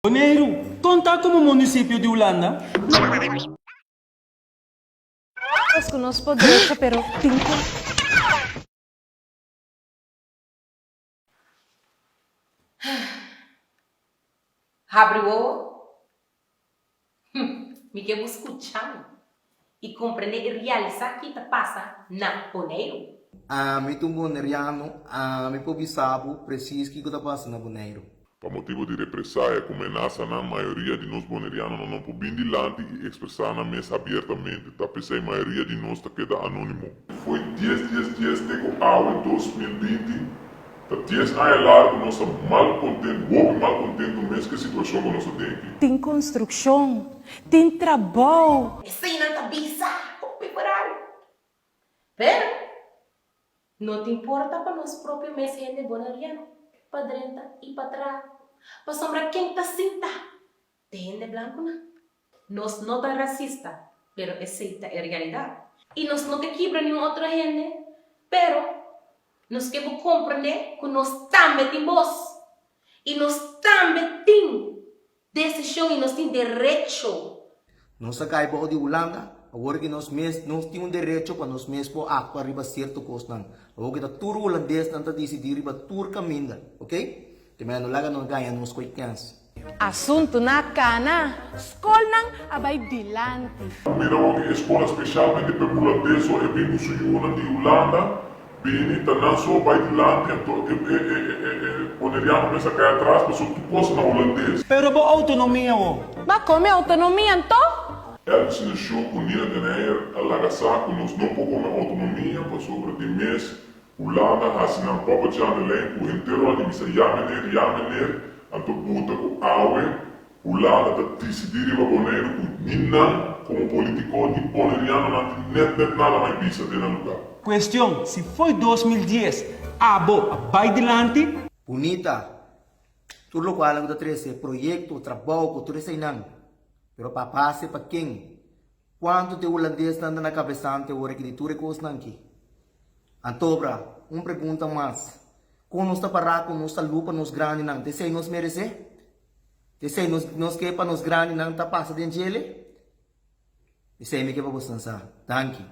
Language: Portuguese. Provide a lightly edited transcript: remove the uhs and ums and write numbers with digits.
Bonaire, conta como município de Holanda? Desconozco derecho, pero pinto. Abriu me quero escuchar e compreender e realizar o que passa na Bonaire. Mi tu boneriano, mi po bisabo preciso que está passando na Bonaire. Por motivo de represália, como ameaça na maioria de nós bonerianos não podem dilante e expressar na mesa abertamente, tá pensei a maioria de nós tá queda anônimo. Foi 10 dias de água em 2020, tá 10 anos largo, nós mal contente, mal contente mesmo que a situação que nós temos aqui. Tem construção, tem trabalho. Essa aí não tá bizarro, preparado. Pero, não te importa para nós próprios meses de boneriano. Para direita e para trás. Para sombra quem está cinta. Tem de branco, não. Nós não tá racista, pero aceita a realidade. E nós não te quebra nenhum outro gente, pero nós queremos compreender que nós também temos voz. E nós também temos decisão e nós temos direito. Nós caibo de Holanda, agora que nós temos direito para nós mesmos para arriba certo costo. Agora que tá tur holandês não tá decidir riba tur caminho, ok? Também não laga não ganha nos coitãs. Assunto na cana. Skol nang abay dilante. Mira que escola especialmente para holandês é bem no sul de Holanda, bem tá não só vai dilante, então boneriano pensa que atrás, mas tu coisa na holandês. Pero bo autonomia o. Ba come autonomia então? Ela se deixou unida de neer a lagasaco nos não pouco na autonomia para sobre de mês Holanda assim não pouco já no elenco inteiro ali misa Yamener anto puta com awe Holanda tá decidir ir para Bonaire com Nina como político de boneriano não tem net nada mais bisa de lugar. Questão, se foi 2010, abo vai dilante? Bonita, tudo lo qual ang trece proyecto, trabalho, tudo isso aí não. Pero papase pa quem? Quanto de holandês anda na cabeçante o que de tudo coisa não aqui? Antobra, pergunta mais. Como nós está parado, nós está lupa nos grande não, desei nos merece? Desei nos que para nos grande não tá passa dentro dele? Desei me que para você dançar. Thank you.